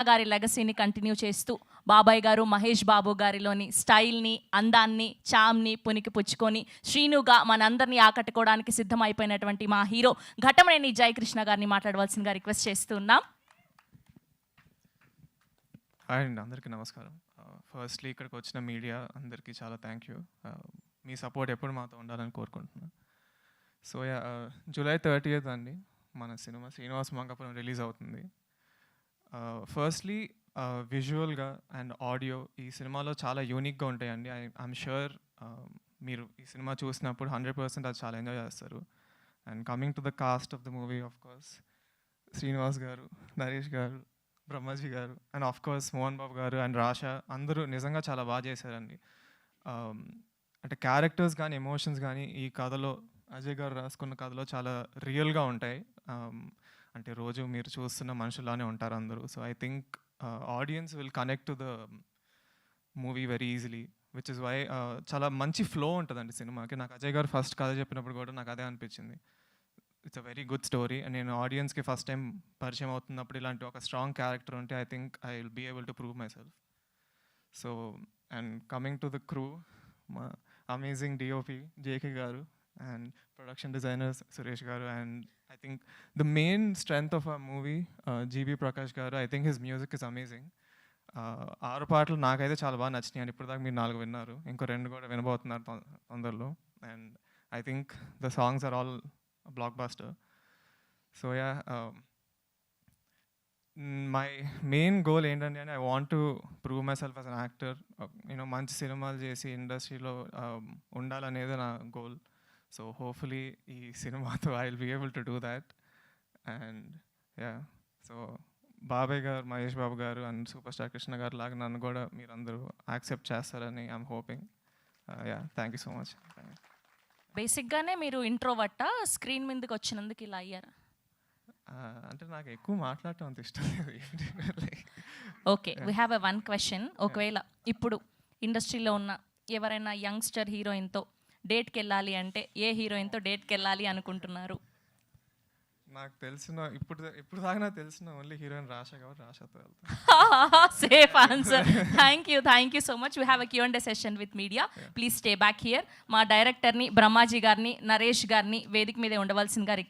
గారి లెగసీని కంటిన్యూ చేస్తూ బాబాయ్ గారు మహేష్ బాబు గారిలోని స్టైల్ని, అందాన్ని, చామ్ని పునికి పుచ్చుకొని శ్రీనుగా మనందరినీ ఆకట్టుకోవడానికి సిద్ధమైపోయినటువంటి మా హీరో ఘటమనేని జయకృష్ణ గారిని మాట్లాడవలసిందిగా రిక్వెస్ట్ చేస్తున్నాం. హాయ్ అండి, అందరికీ నమస్కారం. ఫస్ట్లీ ఇక్కడికి వచ్చిన మీడియా అందరికీ చాలా థ్యాంక్ యూ. మీ సపోర్ట్ ఎప్పుడు మాతో ఉండాలని కోరుకుంటున్నాను. సో జూలై 30th అండి మన సినిమా శ్రీనివాస్ మంగాపురం రిలీజ్ అవుతుంది. ఫస్ట్లీ విజువల్గా అండ్ ఆడియో ఈ సినిమాలో చాలా యూనిక్గా ఉంటాయండి. ఐఎమ్ షూర్ మీరు ఈ సినిమా చూసినప్పుడు 100% అది చాలా ఎంజాయ్ చేస్తారు. And coming to the cost of the movie, of course Srinivas గారు, నరేష్ గారు, బ్రహ్మాజీ గారు and of course Mohan Babu గారు అండ్ రాషా అందరూ నిజంగా చాలా బాగా చేశారండి. అంటే క్యారెక్టర్స్ కానీ ఎమోషన్స్ కానీ ఈ కథలో అజయ్ గారు రాసుకున్న కథలో చాలా రియల్గా ఉంటాయి. అంటే రోజు మీరు చూస్తున్న మనుషులానే ఉంటారు అందరూ. So I think audience will connect to the movie very easily, which is why చాలా మంచి ఫ్లో ఉంటుందండి సినిమాకి. నాకు అజయ్ గారు ఫస్ట్ కథ చెప్పినప్పుడు కూడా నాకు అదే అనిపించింది. It's a very good story. And నేను ఆడియన్స్కి ఫస్ట్ టైం పరిచయం అవుతున్నప్పుడు ఇలాంటి ఒక స్ట్రాంగ్ క్యారెక్టర్ ఉంటే I think I will be able to prove myself. So and coming to the crew, మా అమేజింగ్ డిఓపి జేకే గారు అండ్ ప్రొడక్షన్ డిజైనర్స్ సురేష్ గారు. And I think the main strength of a movie G B Prakash గారు. I think his music is amazing. 6 పాటలు నాకైతే చాలా బాగా నచ్చినాయి అండి. ఇప్పుడు దాకా మీరు 4 విన్నారు, ఇంకో 2 కూడా వినబోతున్నారు తొందరలో. And I think the songs are all blockbuster. So yeah, my main goal ఏంటంటే I want to prove myself as an actor. మంచి సినిమాలు చేసి ఇండస్ట్రీలో ఉండాలనేది నా గోల్. సో హోప్ఫుల్లీ ఈ సినిమాతో I will be able to do that. And yeah, so బాబాయ్ గారు, మహేష్ బాబు గారు అండ్ సూపర్ స్టార్ కృష్ణ గారు లాగా నన్ను కూడా మీరు అందరూ యాక్సెప్ట్ చేస్తారని I'm hoping. Yeah, thank you so much. బేసిక్గానే మీరు ఇంట్రోవర్టా, స్క్రీన్ మీదకి వచ్చినందుకు ఇలా అయ్యారా? అంటే నాకు ఎక్కువ మాట్లాడటం అంత ఇష్టం లేదు. Okay, we have a one question. ఒకవేళ ఇప్పుడు ఇండస్ట్రీలో ఉన్న ఎవరైనా యంగ్స్టర్ హీరోయిన్తో డేట్కి వెళ్ళాలి అంటే ఏ హీరోయిన్తో డేట్కి వెళ్ళాలి అనుకుంటున్నారు? నాకు తెలిసిన ఇప్పుడు దాకా నాకు తెలిసిన ఓన్లీ హీరోయిన్ రాషా, కాబట్టి రాషాతో వెళ్తాను. Safe answer. Thank you so much. We have a Q&A session with media. Please stay back here. మా డైరెక్టర్ని బ్రహ్మాజీ గారిని, నరేష్ గారిని వేదిక మీద ఉండవలసిందిగా రిక్వెస్ట్